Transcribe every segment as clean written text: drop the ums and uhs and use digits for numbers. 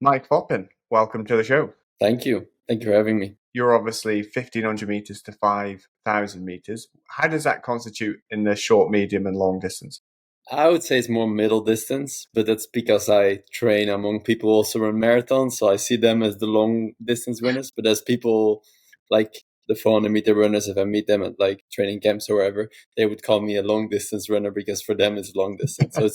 Mike Foppen, welcome to the show. Thank you. Thank you for having me. You're obviously 1500 meters to 5,000 meters. How does that constitute in the short, medium, and long distance? I would say it's more middle distance, but that's because I train among people also run marathons, so I see them as the long distance runners. But as people like the 400-meter runners, if I meet them at like training camps or wherever, they would call me a long distance runner because for them it's long distance. So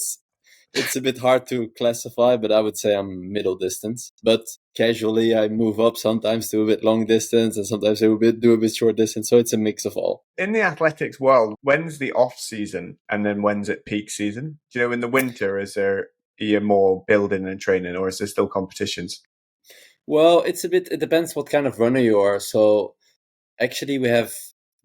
it's a bit hard to classify, but I would say I'm middle distance. But casually, I move up sometimes to a bit long distance, and sometimes I do a bit short distance. So it's a mix of all. In the athletics world, when's the off season and then when's it peak season? Do you know, in the winter, are you more building and training, or is there still competitions? Well, it depends what kind of runner you are. So actually,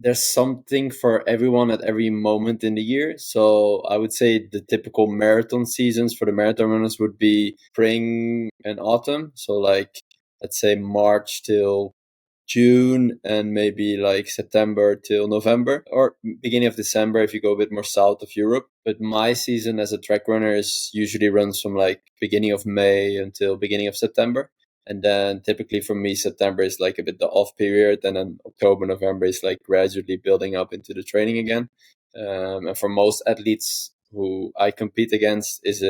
there's something for everyone at every moment in the year. So I would say the typical marathon seasons for the marathon runners would be spring and autumn. So like, let's say March till June and maybe like September till November or beginning of December if you go a bit more south of Europe. But my season as a track runner is usually runs from like beginning of May until beginning of September. And then typically for me, September is like a bit the off period. And then October, November is like gradually building up into the training again. And for most athletes who I compete against is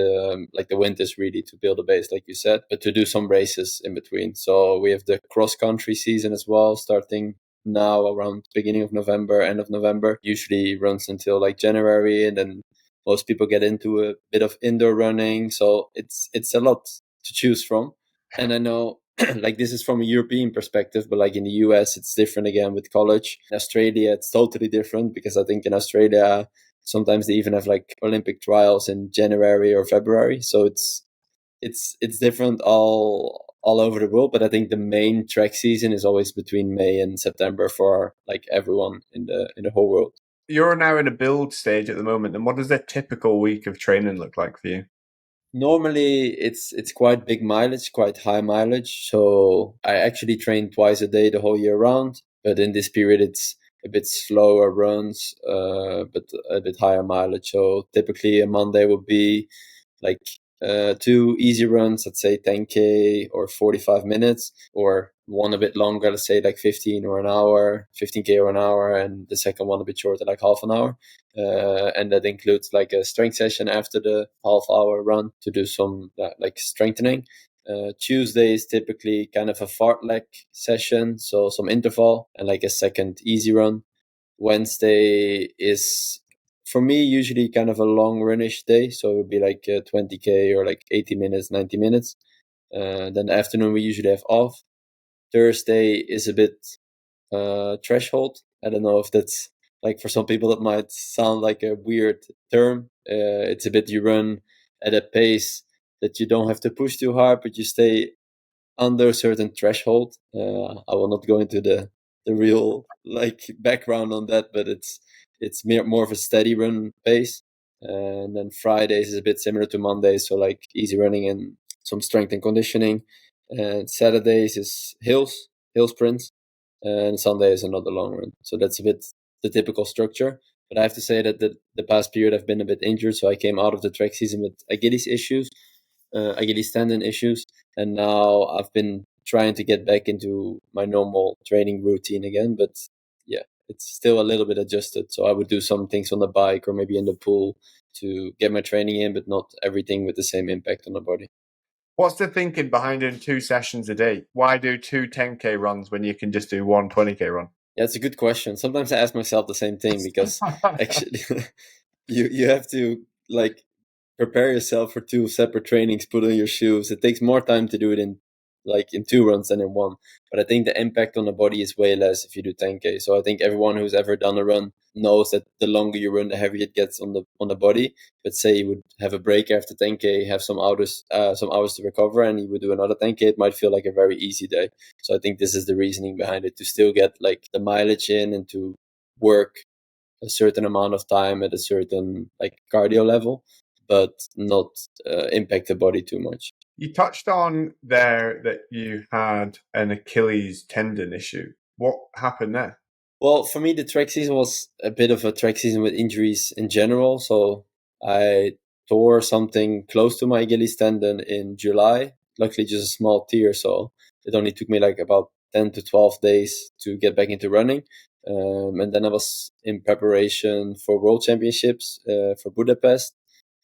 like the winter is really to build a base, like you said, but to do some races in between. So we have the cross country season as well, starting now around beginning of November, end of November. Usually runs until like January, and then most people get into a bit of indoor running. So it's a lot to choose from. And I know like this is from a European perspective, but like in the US, it's different again with college. In Australia, it's totally different because I think in Australia, sometimes they even have like Olympic trials in January or February. So it's different all over the world. But I think the main track season is always between May and September for like everyone in the whole world. You're now in a build stage at the moment, and what does a typical week of training look like for you? Normally, it's quite big mileage, quite high mileage. So I actually train twice a day the whole year round. But in this period, it's a bit slower runs, but a bit higher mileage. So typically, a Monday would be like two easy runs, let's say 10K or 45 minutes, or one a bit longer, let's say like 15 or an hour, 15K or an hour, and the second one a bit shorter, like half an hour. And that includes like a strength session after the half hour run to do some like strengthening. Tuesday is typically kind of a fartlek session, so some interval and like a second easy run. Wednesday is for me usually kind of a long runish day, so it would be like 20K or like 80 minutes, 90 minutes. Then the afternoon we usually have off. Thursday is a bit threshold. I don't know if that's like for some people that might sound like a weird term. It's a bit you run at a pace that you don't have to push too hard, but you stay under a certain threshold. I will not go into the real like background on that, but it's more of a steady run pace. And then Fridays is a bit similar to Mondays, so like easy running and some strength and conditioning. And Saturdays is hill sprints, and Sunday is another long run. So that's a bit the typical structure. But I have to say that the past period I've been a bit injured, so I came out of the track season with Achilles tendon issues, and now I've been trying to get back into my normal training routine again. But yeah, it's still a little bit adjusted. So I would do some things on the bike or maybe in the pool to get my training in, but not everything with the same impact on the body. What's the thinking behind doing two sessions a day? Why do two 10K runs when you can just do one 20K run? Yeah, it's a good question. Sometimes I ask myself the same thing because actually you have to like prepare yourself for two separate trainings, put on your shoes. It takes more time to do it in two runs than in one. But I think the impact on the body is way less if you do 10K. So I think everyone who's ever done a run knows that the longer you run, the heavier it gets on the body. But say you would have a break after 10K, have some hours to recover, and you would do another 10K, it might feel like a very easy day. So I think this is the reasoning behind it, to still get like the mileage in and to work a certain amount of time at a certain like cardio level, but not impact the body too much. You touched on there that you had an Achilles tendon issue. What happened there? Well, for me, the track season was a bit of a track season with injuries in general. So I tore something close to my Achilles tendon in July. luckily just a small tear, so it only took me like about 10 to 12 days to get back into running. And then I was in preparation for World Championships for Budapest.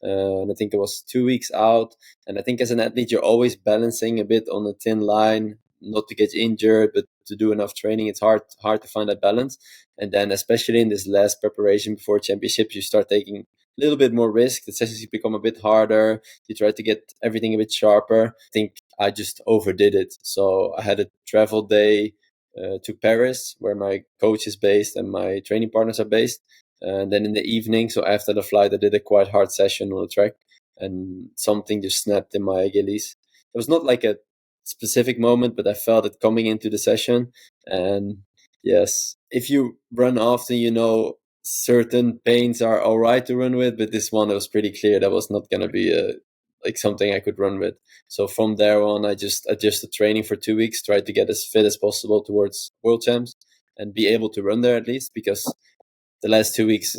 And I think it was 2 weeks out. And I think as an athlete, you're always balancing a bit on a thin line, not to get injured, but to do enough training. It's hard to find that balance. And then especially in this last preparation before championships, you start taking a little bit more risk. The sessions become a bit harder. You try to get everything a bit sharper. I think I just overdid it. So I had a travel day to Paris, where my coach is based and my training partners are based. And then in the evening, so after the flight, I did a quite hard session on the track, and something just snapped in my Achilles. It was not like a specific moment, but I felt it coming into the session. And yes, if you run often, you know certain pains are all right to run with, but this one, it was pretty clear that was not going to be like something I could run with. So from there on, I just adjusted training for 2 weeks, tried to get as fit as possible towards World Champs and be able to run there at least, because the last 2 weeks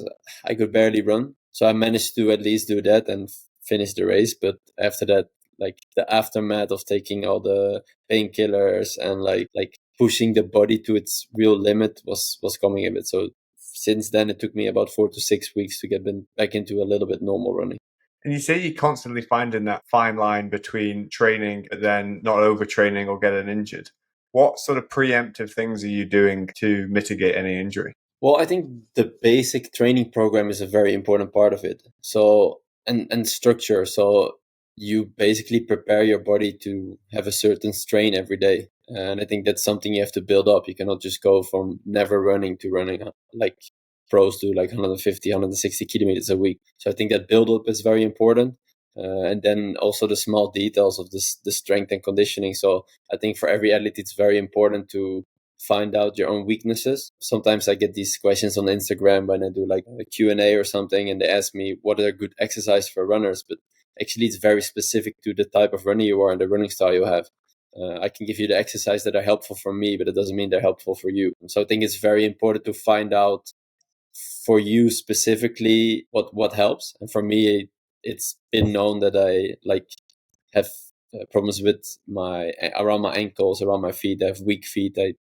I could barely run. So I managed to at least do that and finish the race. But after that, like the aftermath of taking all the painkillers and like pushing the body to its real limit was coming a bit. So since then, it took me about 4 to 6 weeks to get back into a little bit normal running. And you say you're constantly finding that fine line between training and then not overtraining or getting injured. What sort of preemptive things are you doing to mitigate any injury? Well, I think the basic training program is a very important part of it. So, and structure. So you basically prepare your body to have a certain strain every day. And I think that's something you have to build up. You cannot just go from never running to running like pros do, like 150, 160 kilometers a week. So I think that build up is very important. And then also the small details of the strength and conditioning. So I think for every athlete, it's very important to find out your own weaknesses. Sometimes I get these questions on Instagram when I do like a Q&A or something, and they ask me what are good exercise for runners, but actually it's very specific to the type of runner you are and the running style you have. I can give you the exercise that are helpful for me, but it doesn't mean they're helpful for you. So I think it's very important to find out for you specifically what helps. And for me, it's been known that I like have problems with my around my ankles, around my feet. I have weak feet. I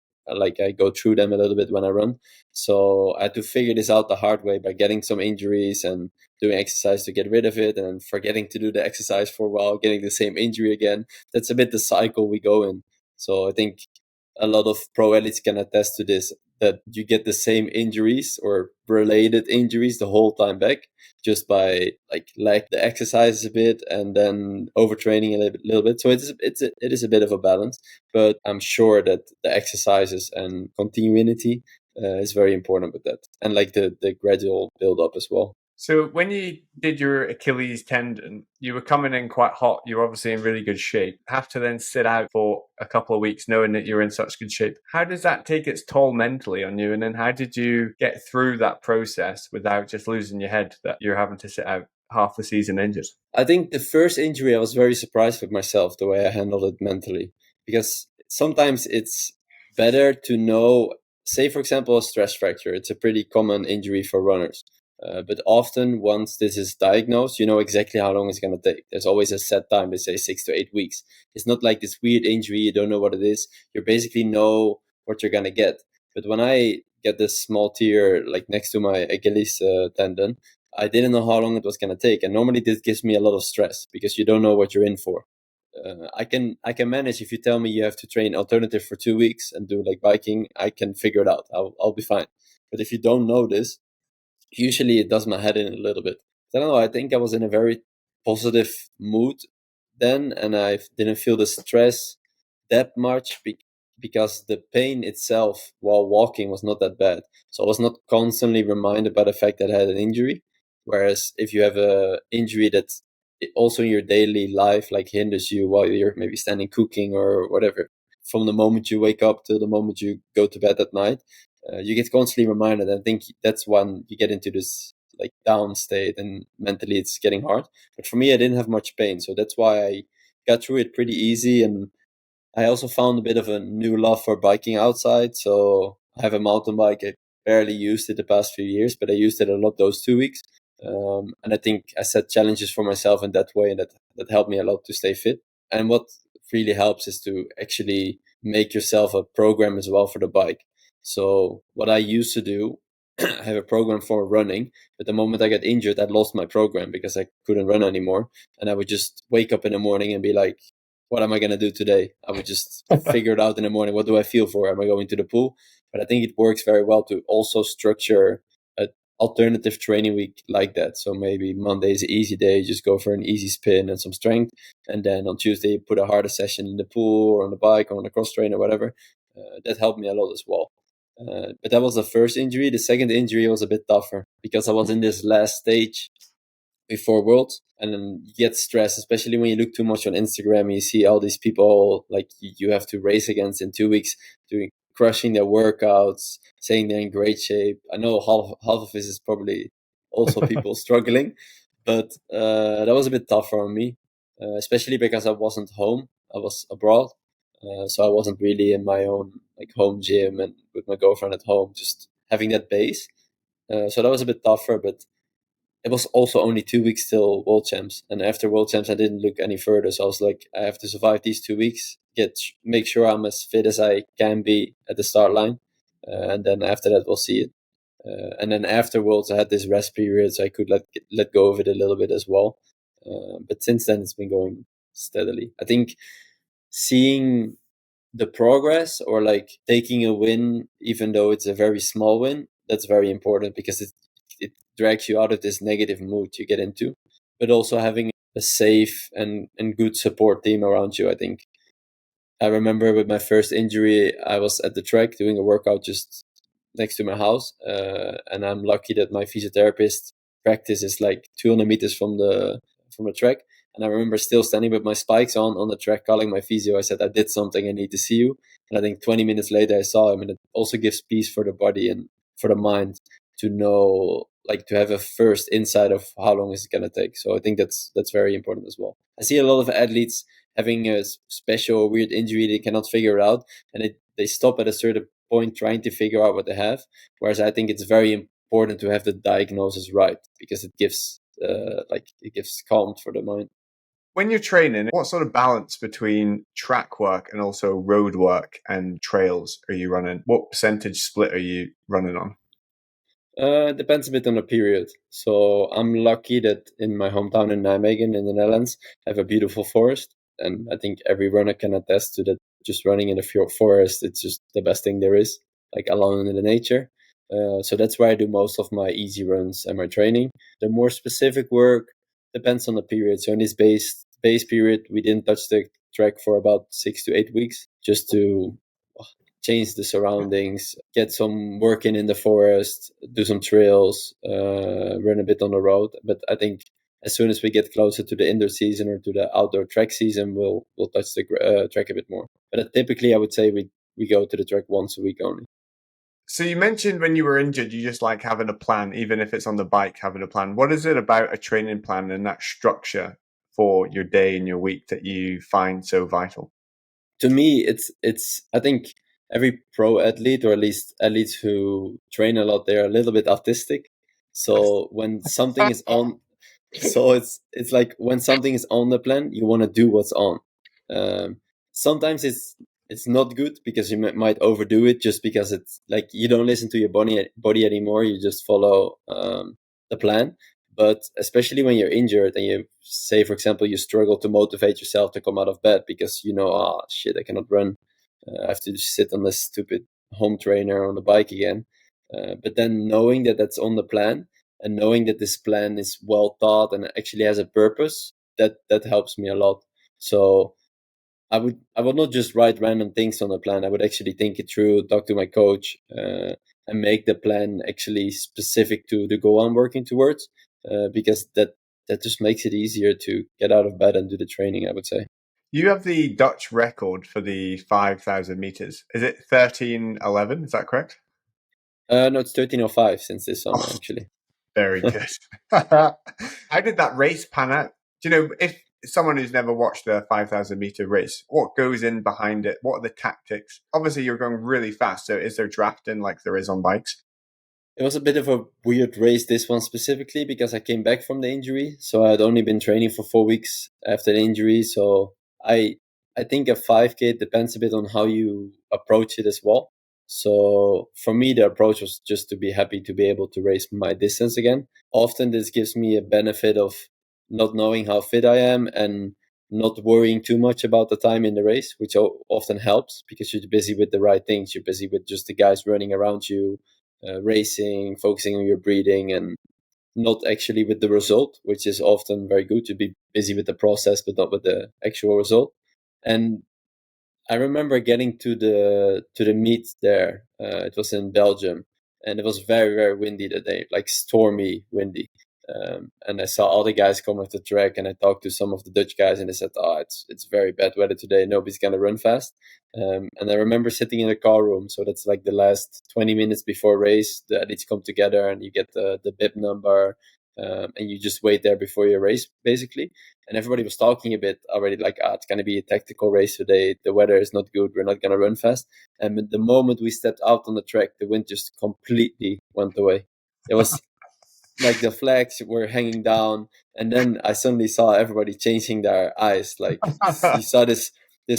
go through them a little bit when I run. So I had to figure this out the hard way by getting some injuries and doing exercise to get rid of it, and forgetting to do the exercise for a while, getting the same injury again. That's a bit the cycle we go in. So I think a lot of pro athletes can attest to this, that you get the same injuries or related injuries the whole time back, just by like lack the exercise a bit and then overtraining a little bit. So it is a bit of a balance, but I'm sure that the exercises and continuity is very important with that, and like the gradual build up as well. So when you did your Achilles tendon, you were coming in quite hot. You were obviously in really good shape. Have to then sit out for a couple of weeks knowing that you're in such good shape. How does that take its toll mentally on you? And then how did you get through that process without just losing your head that you're having to sit out half the season injured? I think the first injury, I was very surprised with myself, the way I handled it mentally. Because sometimes it's better to know, say, for example, a stress fracture. It's a pretty common injury for runners. But often, once this is diagnosed, you know exactly how long it's going to take. There's always a set time, they say 6 to 8 weeks. It's not like this weird injury, you don't know what it is. You basically know what you're going to get. But when I get this small tear like next to my Achilles tendon, I didn't know how long it was going to take. And normally this gives me a lot of stress because you don't know what you're in for. I can manage if you tell me you have to train alternative for 2 weeks and do like biking. I can figure it out. I'll be fine. But if you don't know this, usually it does my head in a little bit. I don't know. I think I was in a very positive mood then, and I didn't feel the stress that much because the pain itself while walking was not that bad. So I was not constantly reminded by the fact that I had an injury. Whereas if you have a injury that also in your daily life like hinders you while you're maybe standing cooking or whatever, from the moment you wake up to the moment you go to bed at night, you get constantly reminded. I think that's when you get into this like down state and mentally it's getting hard. But for me, I didn't have much pain, so that's why I got through it pretty easy. And I also found a bit of a new love for biking outside. So I have a mountain bike. I barely used it the past few years, but I used it a lot those 2 weeks. And I think I set challenges for myself in that way, and that helped me a lot to stay fit. And what really helps is to actually make yourself a program as well for the bike. So what I used to do, I have a program for running, but the moment I got injured, I lost my program because I couldn't run anymore. And I would just wake up in the morning and be like, what am I going to do today? I would just figure it out in the morning. What do I feel for? Am I going to the pool? But I think it works very well to also structure an alternative training week like that. So maybe Monday is an easy day, just go for an easy spin and some strength. And then on Tuesday, put a harder session in the pool or on the bike or on the cross train or whatever. That helped me a lot as well. But that was the first injury. The second injury was a bit tougher because I was in this last stage before Worlds, and then you get stressed, especially when you look too much on Instagram and you see all these people like you have to race against in 2 weeks, doing crushing their workouts, saying they're in great shape. I know half of this is probably also people struggling, but that was a bit tougher on me, especially because I wasn't home. I was abroad, so I wasn't really in my own like home gym and with my girlfriend at home, just having that base. So that was a bit tougher, but it was also only 2 weeks till World Champs, and after World Champs, I didn't look any further. So I was like, I have to survive these 2 weeks, make sure I'm as fit as I can be at the start line, and then after that, we'll see it. And then after Worlds, I had this rest period, so I could let go of it a little bit as well. But since then, it's been going steadily. I think seeing the progress or like taking a win, even though it's a very small win, that's very important because it drags you out of this negative mood you get into. But also having a safe and good support team around you, I think. I remember with my first injury, I was at the track doing a workout just next to my house, and I'm lucky that my physiotherapist practice is like 200 meters from the track. And I remember still standing with my spikes on the track, calling my physio. I said, I did something, I need to see you. And I think 20 minutes later, I saw him. And it also gives peace for the body and for the mind to know, like to have a first insight of how long is it going to take. So I think that's very important as well. I see a lot of athletes having a special or weird injury, they cannot figure it out. And they stop at a certain point trying to figure out what they have. Whereas I think it's very important to have the diagnosis right because it gives calm for the mind. When you're training, what sort of balance between track work and also road work and trails are you running? What percentage split are you running on? It depends a bit on the period. So I'm lucky that in my hometown in Nijmegen in the Netherlands, I have a beautiful forest. And I think every runner can attest to that. Just running in a forest, it's just the best thing there is, like alone in the nature. So that's where I do most of my easy runs and my training. The more specific work depends on the period. So in this base period, we didn't touch the track for about 6 to 8 weeks just to change the surroundings, get some work in the forest, do some trails, run a bit on the road. But I think as soon as we get closer to the indoor season or to the outdoor track season, we'll touch the track a bit more. But typically, I would say we go to the track once a week only. So you mentioned when you were injured, you just like having a plan, even if it's on the bike, having a plan. What is it about a training plan and that structure for your day and your week that you find so vital? To me, it's I think every pro athlete, or at least athletes who train a lot, they're a little bit autistic. So when something is on, so it's like when something is on the plan, you want to do what's on. Sometimes it's not good because you might overdo it just because it's like you don't listen to your body anymore. You just follow the plan. But especially when you're injured and you say, for example, you struggle to motivate yourself to come out of bed because you know, oh shit, I cannot run. I have to sit on this stupid home trainer on the bike again. But then knowing that that's on the plan and knowing that this plan is well thought and actually has a purpose, that helps me a lot. So I would not just write random things on the plan. I would actually think it through, talk to my coach, and make the plan actually specific to the goal I'm working towards. Because that just makes it easier to get out of bed and do the training, I would say. You have the Dutch record for the 5,000 meters. Is it 13:11? Is that correct? No, it's 13:05 since this summer, Oh, actually. very good. How did that race pan out? Do you know, if someone who's never watched a 5,000 meter race, what goes in behind it? What are the tactics? Obviously, you're going really fast. So is there drafting like there is on bikes? It was a bit of a weird race, this one specifically, because I came back from the injury. So I had only been training for 4 weeks after the injury. So I I think a 5K depends a bit on how you approach it as well. So for me, the approach was just to be happy to be able to race my distance again. Often this gives me a benefit of not knowing how fit I am and not worrying too much about the time in the race, which often helps because you're busy with the right things. You're busy with just the guys running around you, racing, focusing on your breathing, and not actually with the result, which is often very good to be busy with the process, but not with the actual result. And I remember getting to the meet there. It was in Belgium, and it was very very windy that day, like stormy windy. And I saw all the guys come off the track, and I talked to some of the Dutch guys, and they said, "Oh, it's very bad weather today. Nobody's gonna run fast." And I remember sitting in a car room, so that's like the last 20 minutes before race. The athletes come together, and you get the bib number, and you just wait there before your race, basically. And everybody was talking a bit already, like, it's going to be a tactical race today. The weather is not good. We're not going to run fast. And the moment we stepped out on the track, the wind just completely went away. It was like the flags were hanging down, and then I suddenly saw everybody changing their eyes. Like you saw this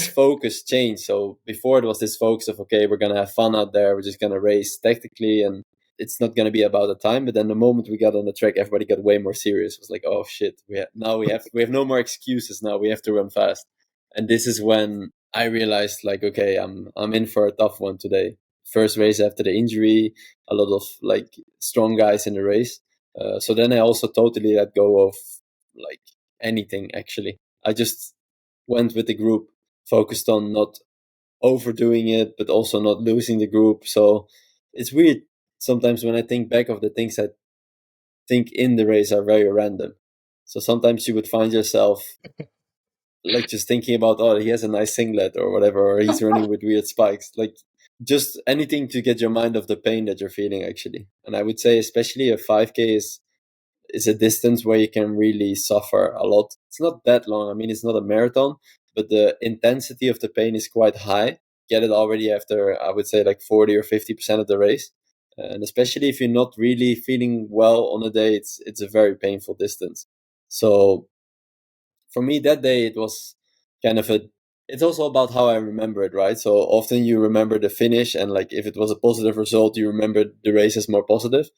focus change. So before it was this focus of, okay, we're gonna have fun out there. We're just gonna race tactically, and it's not gonna be about the time. But then the moment we got on the track, everybody got way more serious. It was like, oh shit, we have no more excuses. Now we have to run fast. And this is when I realized, like, okay, I'm in for a tough one today. First race after the injury, a lot of like strong guys in the race. So then I also totally let go of like anything. Actually, I just went with the group, focused on not overdoing it, but also not losing the group. So it's weird sometimes when I think back of the things I think in the race are very random. So sometimes you would find yourself like just thinking about, oh, he has a nice singlet or whatever, or he's running with weird spikes, like just anything to get your mind off the pain that you're feeling, actually. And I would say especially a 5K is a distance where you can really suffer a lot. It's not that long. I mean, it's not a marathon, but the intensity of the pain is quite high. Get it already after, I would say, like 40 or 50% of the race. And especially if you're not really feeling well on a day, it's a very painful distance. So for me that day, it was kind of it's also about how I remember it, right? So often you remember the finish, and like if it was a positive result, you remember the race as more positive.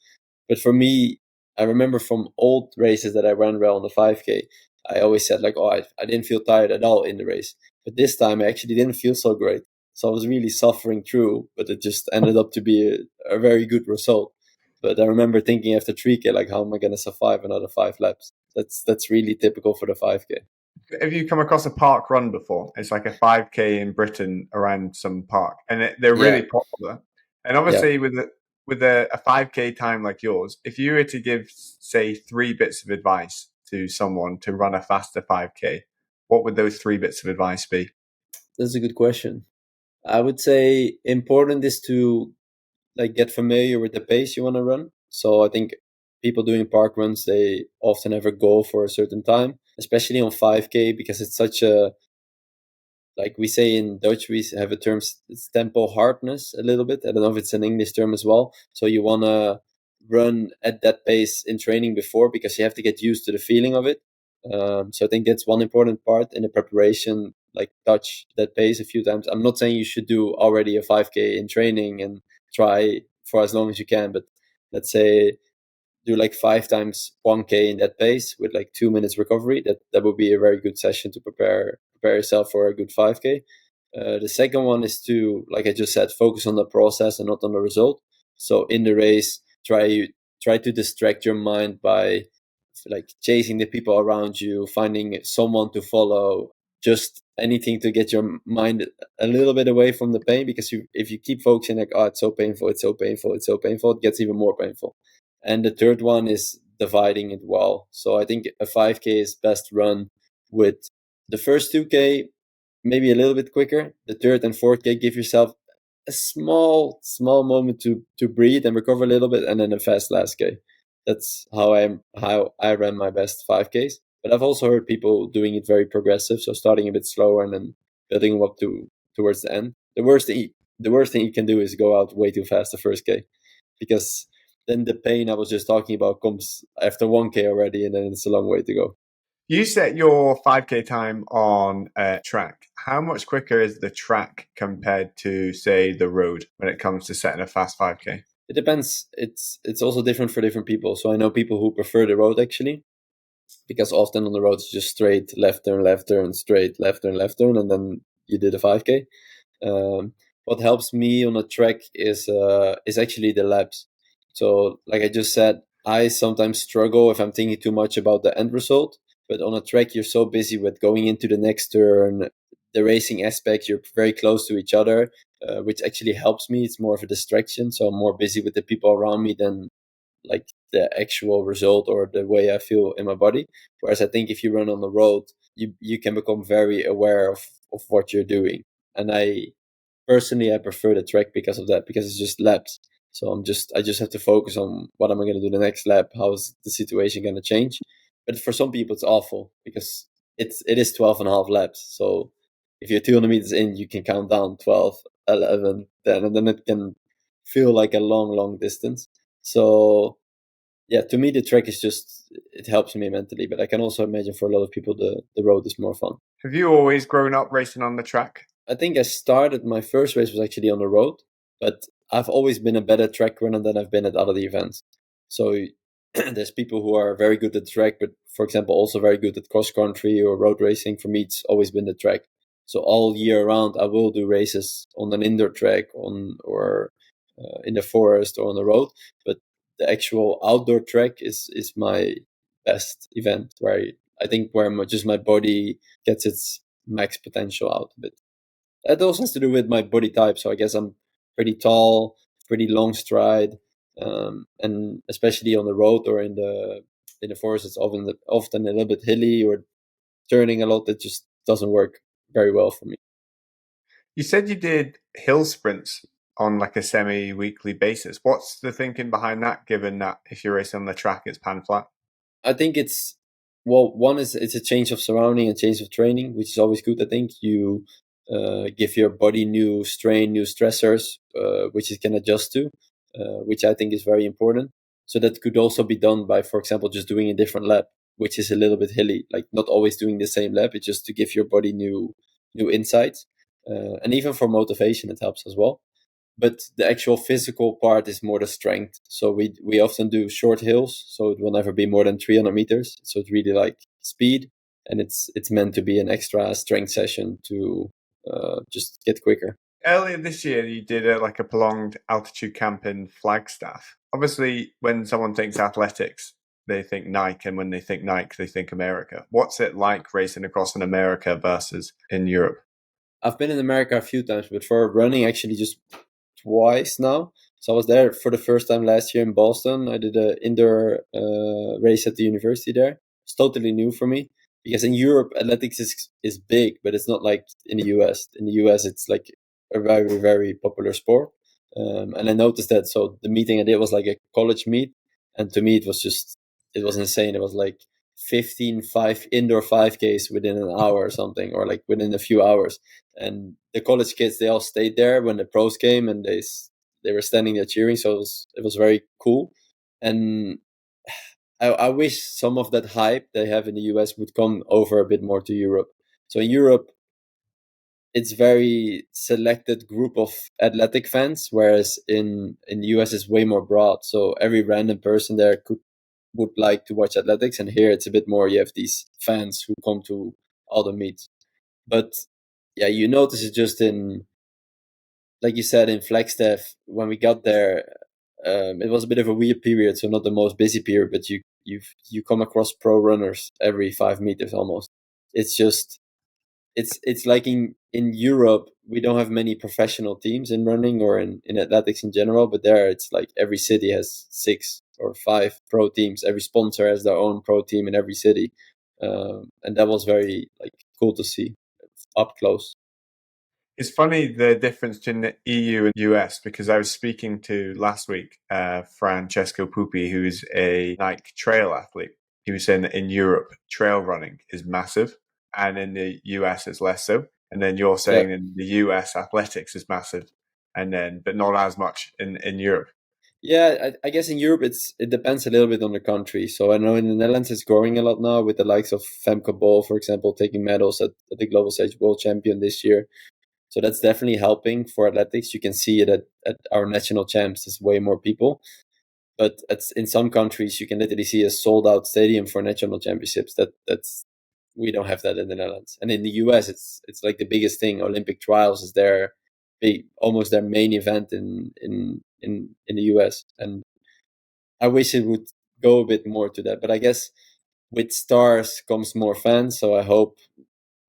But for me, I remember from old races that I ran well on the 5K, I always said like, oh, I didn't feel tired at all in the race. But this time I actually didn't feel so great. So I was really suffering through, but it just ended up to be a very good result. But I remember thinking after 3K, like, how am I going to survive another 5 laps? That's really typical for the 5K. Have you come across a park run before? It's like a 5K in Britain around some park, and they're Yeah, really popular. And yeah. obviously, with a 5K time like yours, if you were to give, say, 3 bits of advice to someone to run a faster 5K, what would those 3 bits of advice be? That's a good question. I would say important is to like get familiar with the pace you want to run. So I think people doing park runs, they often have a goal for a certain time, especially on 5K, because it's such a, like we say in Dutch, we have a term, it's tempo hardness a little bit. I don't know if it's an English term as well. So you want to run at that pace in training before, because you have to get used to the feeling of it. So I think that's one important part in the preparation, like touch that pace a few times. I'm not saying you should do already a 5K in training and try for as long as you can, but let's say do like 5 times 1K in that pace with like 2 minutes recovery. That would be a very good session to prepare yourself for a good 5K. The second one is to, like I just said, focus on the process and not on the result. So in the race, try to distract your mind by like chasing the people around you, finding someone to follow, just anything to get your mind a little bit away from the pain. Because if you keep focusing like, oh, it's so painful, it's so painful, it's so painful, it gets even more painful. And the third one is dividing it well. So I think a 5K is best run with the first 2K maybe a little bit quicker. The third and fourth K, give yourself a small moment to breathe and recover a little bit, and then a fast last K. That's how I ran my best 5Ks. But I've also heard people doing it very progressive, so starting a bit slower and then building them up towards the end. The worst thing you can do is go out way too fast the first K, because then the pain I was just talking about comes after 1K already, and then it's a long way to go. You set your 5K time on a track. How much quicker is the track compared to, say, the road when it comes to setting a fast 5K? It depends. It's also different for different people. So I know people who prefer the road actually, because often on the road it's just straight left turn, straight left turn, and then you did a 5K. What helps me on a track is actually the laps. So, like I just said, I sometimes struggle if I'm thinking too much about the end result. But on a track, you're so busy with going into the next turn, the racing aspect. You're very close to each other, which actually helps me. It's more of a distraction, so I'm more busy with the people around me than like the actual result or the way I feel in my body. Whereas I think if you run on the road, you can become very aware of what you're doing. And I prefer the track because of that, because it's just laps. So I just have to focus on what am I going to do the next lap? How is the situation going to change? But for some people, it's awful because it is 12 and a half laps. So if you're 200 meters in, you can count down 12, 11, 10, and then it can feel like a long distance. So yeah, to me, the track is just, it helps me mentally, but I can also imagine for a lot of people, the road is more fun. Have you always grown up racing on the track? I think I started, my first race was actually on the road, but I've always been a better track runner than I've been at other events. So there's people who are very good at track, but for example, also very good at cross country or road racing. For me, it's always been the track. So all year round, I will do races on an indoor track, on or in the forest or on the road. But the actual outdoor track is my best event, where I think where just my body gets its max potential out of it. That also has to do with my body type. So I guess I'm pretty tall, pretty long stride, and especially on the road or in the forest, it's often a little bit hilly or turning a lot. That just doesn't work very well for me. You said you did hill sprints on like a semi-weekly basis. What's the thinking behind that, given that if you're racing on the track, it's pan flat? I think it's, well, one is it's a change of surrounding and change of training, which is always good. I think you give your body new strain, new stressors, which it can adjust to, which I think is very important. So that could also be done by, for example, just doing a different lap, which is a little bit hilly, like not always doing the same lap. It's just to give your body new insights, and even for motivation, it helps as well. But the actual physical part is more the strength. So we often do short hills, so it will never be more than 300 meters. So it's really like speed, and it's meant to be an extra strength session to just get quicker. Earlier this year, you did like a prolonged altitude camp in Flagstaff. Obviously, when someone thinks athletics, they think Nike, and when they think Nike, they think America. What's it like racing across in America versus in Europe? I've been in America a few times, but for running, actually just twice now. So I was there for the first time last year in Boston. I did an indoor race at the university there. It's totally new for me because in Europe athletics is big, but it's not like in the US. In the US, it's like a very popular sport, and I noticed that. So the meeting I did was like a college meet, and to me it was insane. It was like 15 indoor 5Ks within an hour or something, or like within a few hours. And the college kids, they all stayed there when the pros came, and they were standing there cheering. So it was very cool. And I wish some of that hype they have in the US would come over a bit more to Europe. So in Europe, it's very selected group of athletic fans, whereas in the US it's way more broad. So every random person there would like to watch athletics, and here it's a bit more, you have these fans who come to all the meets. But yeah, you notice it just in, like you said, in Flagstaff when we got there. It was a bit of a weird period, so not the most busy period, but you come across pro runners every 5 meters almost. It's just it's like in Europe we don't have many professional teams in running or in athletics in general, but there it's like every city has 6 or 5 pro teams. Every sponsor has their own pro team in every city, and that was very like cool to see up close. It's funny the difference between the EU and US because I was speaking to last week Francesco Pupi, who's a Nike trail athlete. He was saying that in Europe, trail running is massive, and in the US, it's less so. And then you're Yeah, saying in the US, athletics is massive, and then but not as much in Europe. Yeah, I guess in Europe it depends a little bit on the country. So I know in the Netherlands it's growing a lot now with the likes of Femke Bol, for example, taking medals at the global stage world champion this year. So that's definitely helping for athletics. You can see it at our national champs. There's way more people, but in some countries you can literally see a sold out stadium for national championships. That's we don't have that in the Netherlands. And in the US, it's like the biggest thing. Olympic trials is their big, almost their main event in the US. And I wish it would go a bit more to that. But I guess with stars comes more fans. So I hope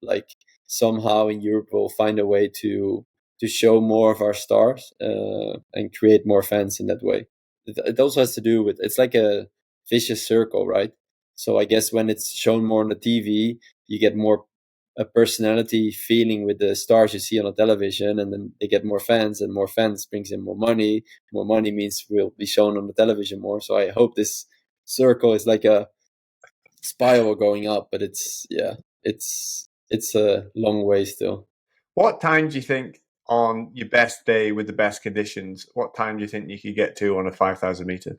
like somehow in Europe we'll find a way to show more of our stars and create more fans in that way. It also has to do with it's like a vicious circle, right? So I guess when it's shown more on the TV, you get more a personality feeling with the stars you see on the television, and then they get more fans, and more fans brings in more money. More money means we'll be shown on the television more. So I hope this circle is like a spiral going up, but it's a long way still. What time do you think on your best day with the best conditions? What time do you think you could get to on a 5,000 meter?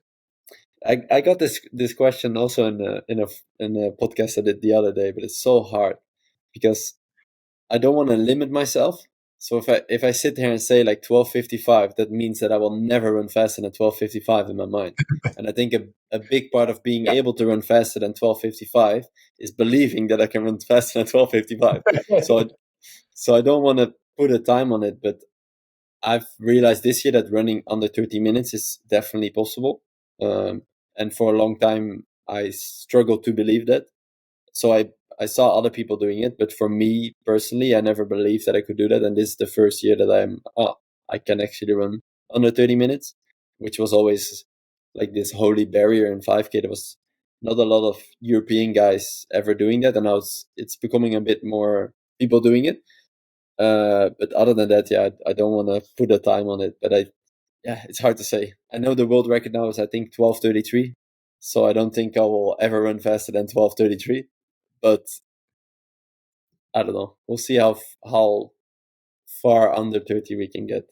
I got this question also in a podcast I did the other day, but it's so hard because I don't want to limit myself. So if I sit here and say like 12:55, that means that I will never run faster than 12:55 in my mind. And I think a big part of being able to run faster than 12:55 is believing that I can run faster than 12:55. So I don't want to put a time on it, but I've realized this year that running under 30 minutes is definitely possible. And for a long time, I struggled to believe that. So I saw other people doing it, but for me personally, I never believed that I could do that. And this is the first year that I can actually run under 30 minutes, which was always like this holy barrier in 5K. There was not a lot of European guys ever doing that. And now it's becoming a bit more people doing it. But other than that, yeah, I don't want to put a time on it. But yeah, it's hard to say. I know the world record now is I think 12:33, so I don't think I will ever run faster than 12:33. But I don't know. We'll see how far under 30 we can get.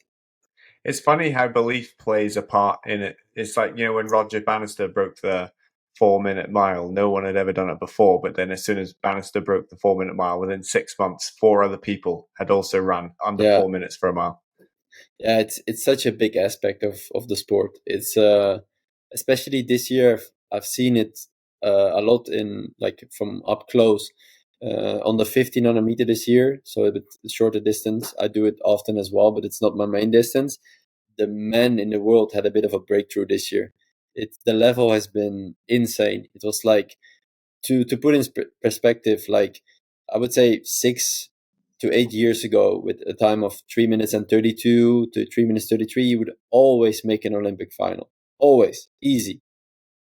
It's funny how belief plays a part in it. It's like, when Roger Bannister broke the 4 minute mile, no one had ever done it before. But then as soon as Bannister broke the 4 minute mile, within 6 months, four other people had also run under Yeah, 4 minutes for a mile. yeah. It's such a big aspect of the sport. It's especially this year. I've seen it a lot in like from up close. On the 1500 meter this year, so a bit shorter distance. I do it often as well, but it's not my main distance. The men in the world had a bit of a breakthrough this year. The level has been insane. It was like to put in perspective, like I would say 6 to 8 years ago, with a time of 3 minutes and 32 to 3 minutes 33, you would always make an Olympic final. Always easy.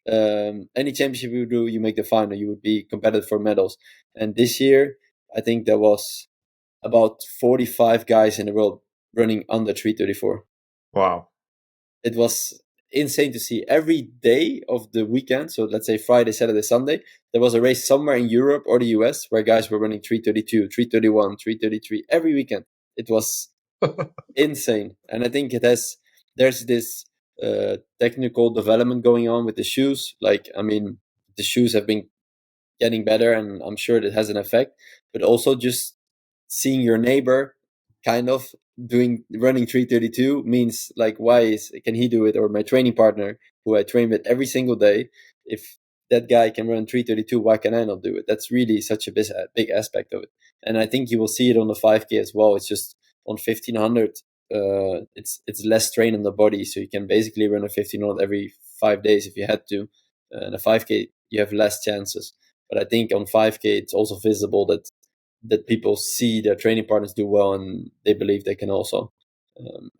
Any championship you do, you make the final. You would be competitive for medals. And this year, I think there was about 45 guys in the world running under 3:34. Wow. It was insane to see. Every day of the weekend, so let's say Friday, Saturday, Sunday, there was a race somewhere in Europe or the US where guys were running 3:32, 3:31, 3:33 every weekend. It was insane. And I think there's this technical development going on with the shoes. Like, I mean, the shoes have been getting better, and I'm sure that has an effect. But also just seeing your neighbor kind of running 3:32 means like, can he do it? Or my training partner, who I train with every single day, if that guy can run 3:32, why can I not do it? That's really such a big aspect of it. And I think you will see it on the 5K as well. It's just on 1500, it's less strain on the body, so you can basically run a 1500 every 5 days if you had to. And a 5K, you have less chances. But I think on 5K, it's also visible that people see their training partners do well, and they believe they can also.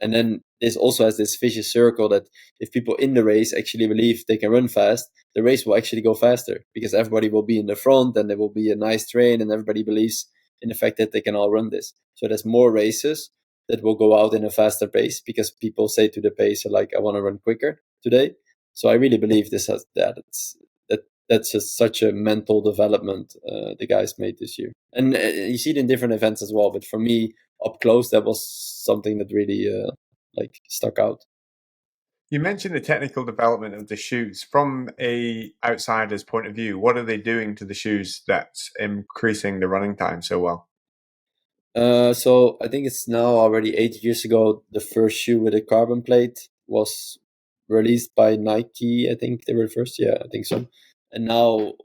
And then this also has this vicious circle that if people in the race actually believe they can run fast, the race will actually go faster because everybody will be in the front and there will be a nice train and everybody believes in the fact that they can all run this. So there's more races that will go out in a faster pace because people say to the pacer, like, I want to run quicker today. So I really believe this has that. That's just such a mental development the guys made this year, and you see it in different events as well. But for me, up close, that was something that really like stuck out. You mentioned the technical development of the shoes. From a outsider's point of view, what are they doing to the shoes that's increasing the running time so well? So I think it's now already 8 years ago. The first shoe with a carbon plate was released by Nike. I think they were the first. Yeah, I think so. And now,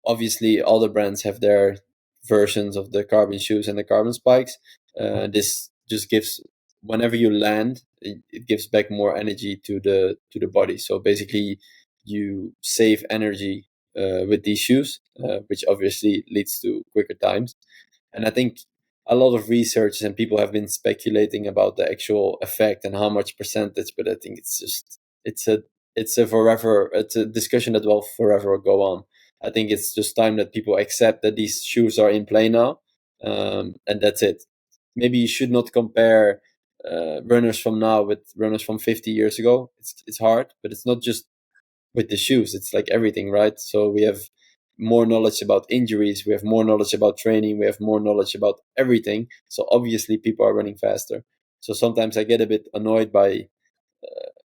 obviously, all the brands have their versions of the carbon shoes and the carbon spikes. This just gives, whenever you land, it gives back more energy to the body. So basically, you save energy with these shoes, which obviously leads to quicker times. And I think a lot of research and people have been speculating about the actual effect and how much percentage, but I think it's a it's a discussion that will forever go on. I think it's just time that people accept that these shoes are in play now, and that's it. Maybe you should not compare runners from now with runners from 50 years ago. It's hard, but it's not just with the shoes. It's like everything, right? So we have more knowledge about injuries, we have more knowledge about training, we have more knowledge about everything. So obviously people are running faster. So sometimes I get a bit annoyed by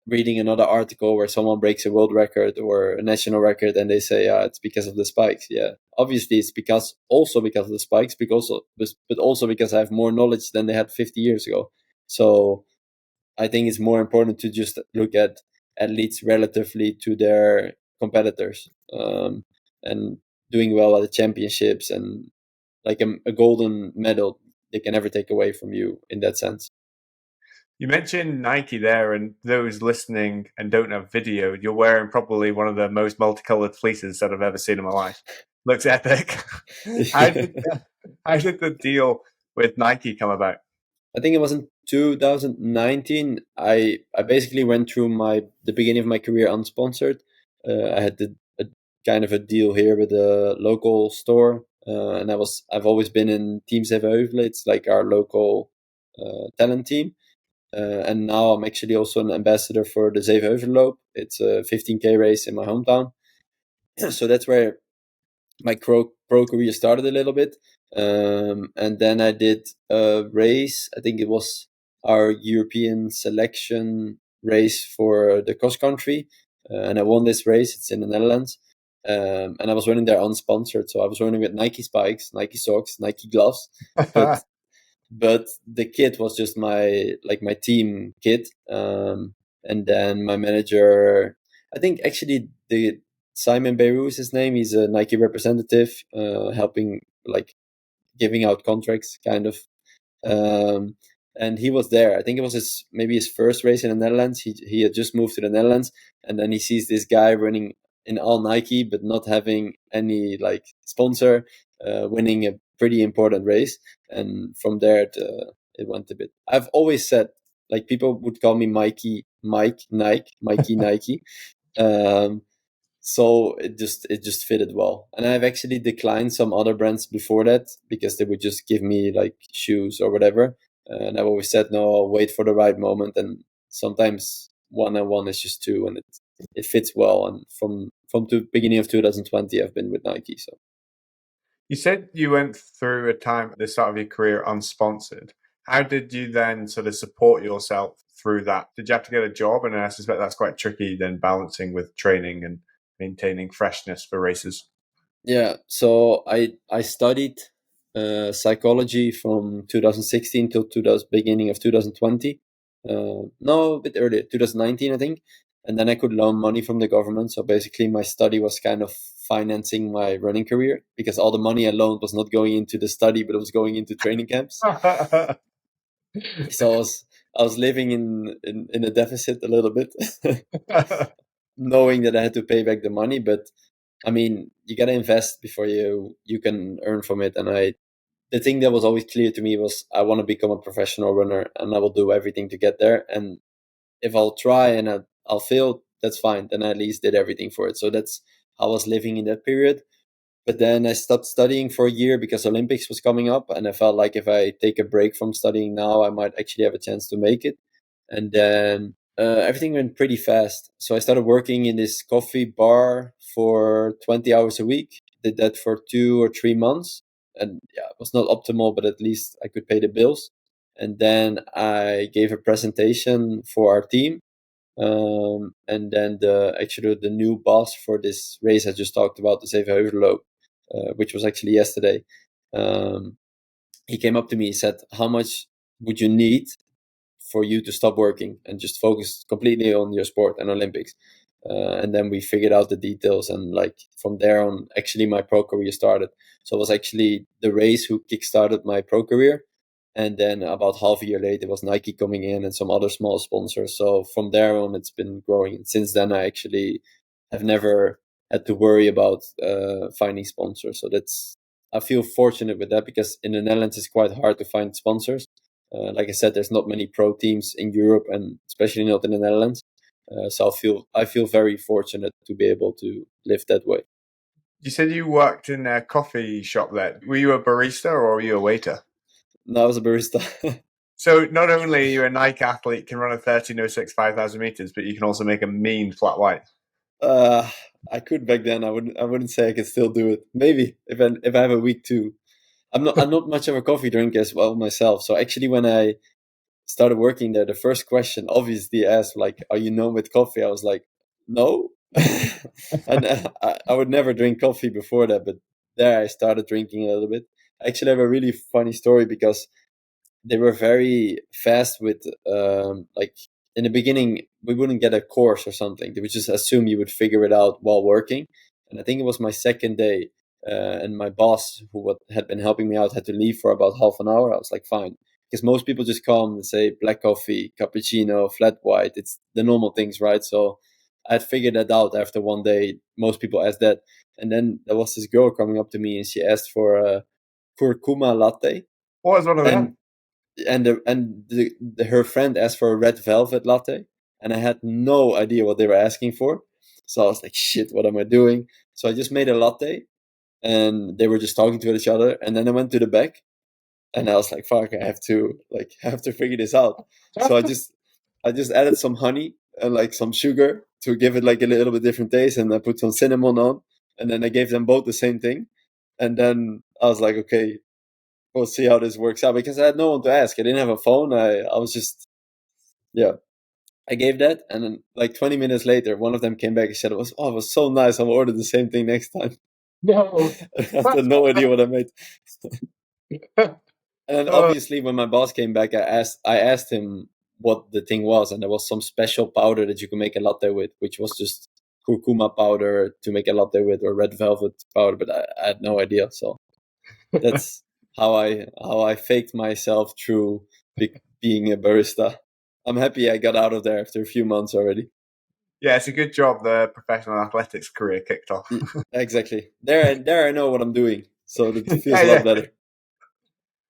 reading another article where someone breaks a world record or a national record and they say it's because of the spikes. Yeah, obviously it's because of the spikes, but also because I have more knowledge than they had 50 years ago. So I think it's more important to just look at athletes relatively to their competitors, and doing well at the championships, and like a golden medal they can never take away from you in that sense. You mentioned Nike there, and those listening and don't have video, you're wearing probably one of the most multicolored fleeces that I've ever seen in my life. Looks epic. how Yeah. did how did the deal with Nike come about? I think it was in 2019. I basically went through the beginning of my career unsponsored. I had a kind of a deal here with a local store, and I've always been in Team Zevenheuvel. It's like our local talent team, and now I'm actually also an ambassador for the Zevenheuvelloop. It's a 15K race in my hometown, so that's where my pro career started a little bit. And then I did a race. I think it was our European selection race for the cross country. And I won this race. It's in the Netherlands. And I was running there unsponsored. So I was running with Nike spikes, Nike socks, Nike gloves. But the kit was just my team kit. And then my manager, I think actually the Simon Beirut is his name. He's a Nike representative, helping, like, giving out contracts, kind of. Um, and he was there. I think it was maybe his first race in the Netherlands. He had just moved to the Netherlands, and then he sees this guy running in all Nike, but not having any like sponsor, winning a pretty important race. And from there, it went a bit. I've always said, like, people would call me Mikey Nike. Um, so it just fitted well. And I've actually declined some other brands before that because they would just give me like shoes or whatever, and I've always said no, I'll wait for the right moment. And sometimes one and one is just two, and it fits well. And from the beginning of 2020 I've been with Nike. So You said you went through a time at the start of your career unsponsored. How did you then sort of support yourself through that? Did you have to get a job? And I suspect that's quite tricky then balancing with training and maintaining freshness for races. yeah, so I studied psychology from 2016 till 2000, beginning of 2020. No, a bit earlier, 2019, I think. And then I could loan money from the government. So basically, my study was kind of financing my running career because all the money I loaned was not going into the study, but it was going into training camps. So I was living in a deficit a little bit, knowing that I had to pay back the money. But I mean, you gotta invest before you can earn from it. And the thing that was always clear to me was I want to become a professional runner, and I will do everything to get there. And if I'll try and I'll fail, that's fine. Then I at least did everything for it. So that's how I was living in that period. But then I stopped studying for a year because Olympics was coming up, and I felt like if I take a break from studying now, I might actually have a chance to make it. And then everything went pretty fast. So I started working in this coffee bar for 20 hours a week. Did that for 2 or 3 months, and yeah, it was not optimal, but at least I could pay the bills. And then I gave a presentation for our team, And then the new boss for this race I just talked about, the Zevenheuvelloop, which was actually yesterday. Um, he came up to me. He said, "How much would you need for you to stop working and just focus completely on your sport and Olympics?" And then we figured out the details, and like from there on, actually my pro career started. So it was actually the race who kickstarted my pro career, and then about half a year later, it was Nike coming in and some other small sponsors. So from there on, it's been growing. And since then, I actually have never had to worry about finding sponsors. So that's I feel fortunate with that, because in the Netherlands it's quite hard to find sponsors. Like I said, there's not many pro teams in Europe, and especially not in the Netherlands. So I feel very fortunate to be able to live that way. You said you worked in a coffee shop there. Were you a barista or were you a waiter? Now I was a barista. So not only are you a Nike athlete, can run a 13:06 5,000 meters, but you can also make a mean flat white. uh, I could back then. I wouldn't say I could still do it. Maybe if I have a week too. I'm not much of a coffee drinker as well myself. So actually, when I started working there, the first question obviously asked like, "Are you known with coffee?" I was like, "No," and I would never drink coffee before that, but there I started drinking a little bit. I actually have a really funny story, because they were very fast with like in the beginning we wouldn't get a course or something. They would just assume you would figure it out while working. And I think it was my second day, and my boss who had been helping me out had to leave for about half an hour. I was like, fine, because most people just come and say black coffee, cappuccino, flat white. It's the normal things, right? So I had figured that out after one day. Most people asked that. And then there was this girl coming up to me, and she asked for a curcuma latte. What was one of them? and her friend asked for a red velvet latte, and I had no idea what they were asking for. So I was like, shit, what am I doing? So I just made a latte, and they were just talking to each other. And then I went to the back, and I was like, fuck, I have to figure this out. So I just added some honey and like some sugar to give it like a little bit different taste, and I put some cinnamon on, and then I gave them both the same thing. And then I was like, okay, we'll see how this works out, because I had no one to ask. I didn't have a phone. I was just, yeah. I gave that, and then like 20 minutes later, one of them came back and said, it was so nice. I'll order the same thing next time." No. I had no idea what I made. And then obviously, when my boss came back, I asked him what the thing was, and there was some special powder that you can make a latte with, which was just curcuma powder to make a latte with, or red velvet powder, but I had no idea. So that's how I faked myself through being a barista. I'm happy I got out of there after a few months already. Yeah, it's a good job the professional athletics career kicked off. Exactly. There I know what I'm doing, so that feels Yeah, a lot yeah. better.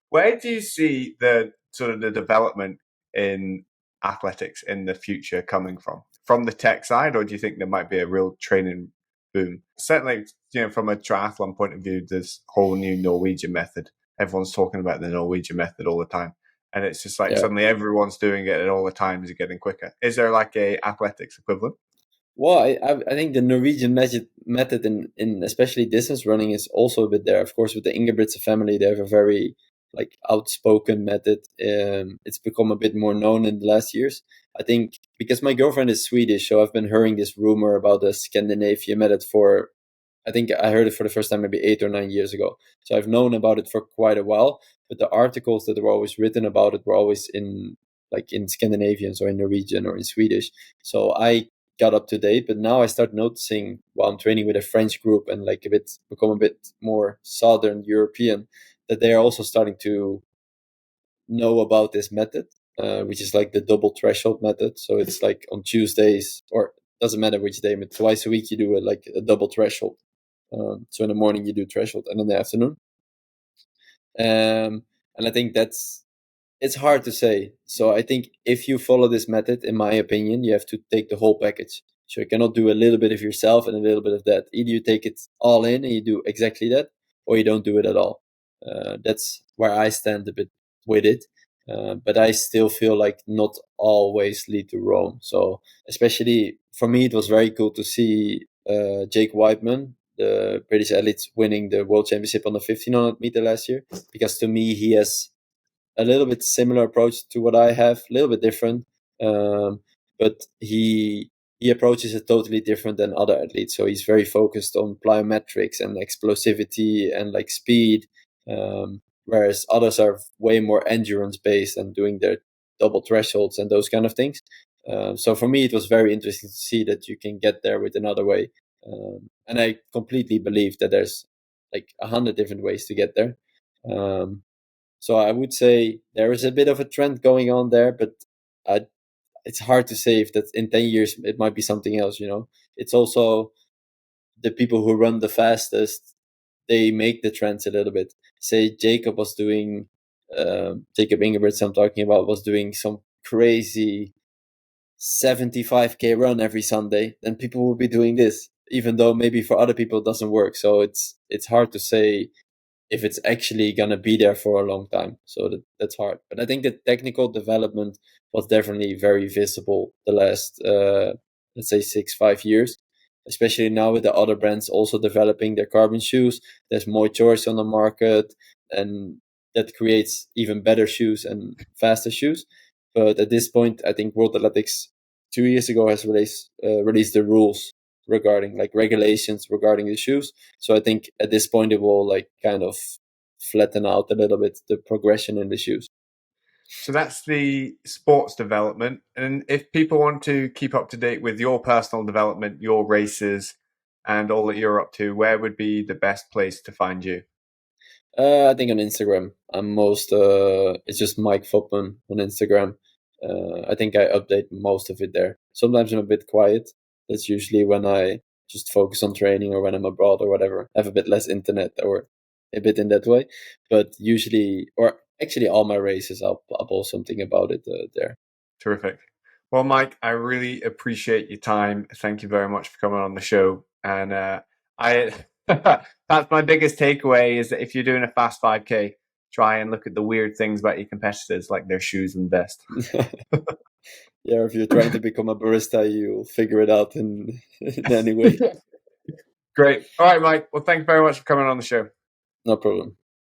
Where do you see the sort of the development in athletics in the future coming from? From the tech side, or do you think there might be a real training boom? Certainly, from a triathlon point of view, this whole new Norwegian method. Everyone's talking about the Norwegian method all the time. And it's just like Yeah. suddenly everyone's doing it and all the times are getting quicker. Is there like a athletics equivalent? Well, I think the Norwegian method in especially distance running is also a bit there. Of course, with the Ingebrigtsen family, they have a very like outspoken method. It's become a bit more known in the last years. I think because my girlfriend is Swedish, so I've been hearing this rumor about the Scandinavian method for, I think I heard it for the first time maybe 8 or 9 years ago. So I've known about it for quite a while, but the articles that were always written about it were always in like in Scandinavian, so in Norwegian or in Swedish. So I got up to date, but now I start noticing while I'm training with a French group and like become a bit more Southern European, that they are also starting to know about this method, which is like the double threshold method. So it's like on Tuesdays, or doesn't matter which day, but twice a week you do it like a double threshold. So in the morning you do threshold, and in the afternoon. And I think it's hard to say. So I think if you follow this method, in my opinion, you have to take the whole package. So you cannot do a little bit of yourself and a little bit of that. Either you take it all in and you do exactly that, or you don't do it at all. That's where I stand a bit with it. But I still feel like not always lead to Rome. So especially for me, it was very cool to see Jake Whiteman, the British athletes, winning the world championship on the 1500 meter last year. Because to me, he has a little bit similar approach to what I have, a little bit different. Um, but he approaches it totally different than other athletes. So he's very focused on plyometrics and explosivity and like speed, whereas others are way more endurance based and doing their double thresholds and those kind of things. So for me, it was very interesting to see that you can get there with another way, and I completely believe that there's like 100 different ways to get there. Um, so I would say there is a bit of a trend going on there, but I, it's hard to say if that in 10 years it might be something else. It's also the people who run the fastest, they make the trends a little bit. Say Jacob Ingebrigtsen I'm talking about, was doing some crazy 75K run every Sunday, then people will be doing this, even though maybe for other people it doesn't work. So it's hard to say if it's actually gonna be there for a long time. So that's hard. But I think the technical development was definitely very visible the last let's say 5 years. Especially now with the other brands also developing their carbon shoes. There's more choice on the market, and that creates even better shoes and faster shoes. But at this point, I think World Athletics 2 years ago has released the rules regarding like regulations regarding the shoes. So I think at this point it will like kind of flatten out a little bit the progression in the shoes. So that's the sports development. And if people want to keep up to date with your personal development, your races, and all that you're up to, where would be the best place to find you? I think on Instagram, I'm most. It's just Mike Foppen on Instagram. I think I update most of it there. Sometimes I'm a bit quiet. That's usually when I just focus on training or when I'm abroad or whatever. I have a bit less internet or a bit in that way. But usually, or actually, all my races, I'll post something about it there. Terrific. Well, Mike, I really appreciate your time. Thank you very much for coming on the show. And I that's my biggest takeaway is that if you're doing a fast 5K, try and look at the weird things about your competitors, like their shoes and vest. Yeah, if you're trying to become a barista, you'll figure it out in any way. Great. All right, Mike. Well, thank you very much for coming on the show. No problem.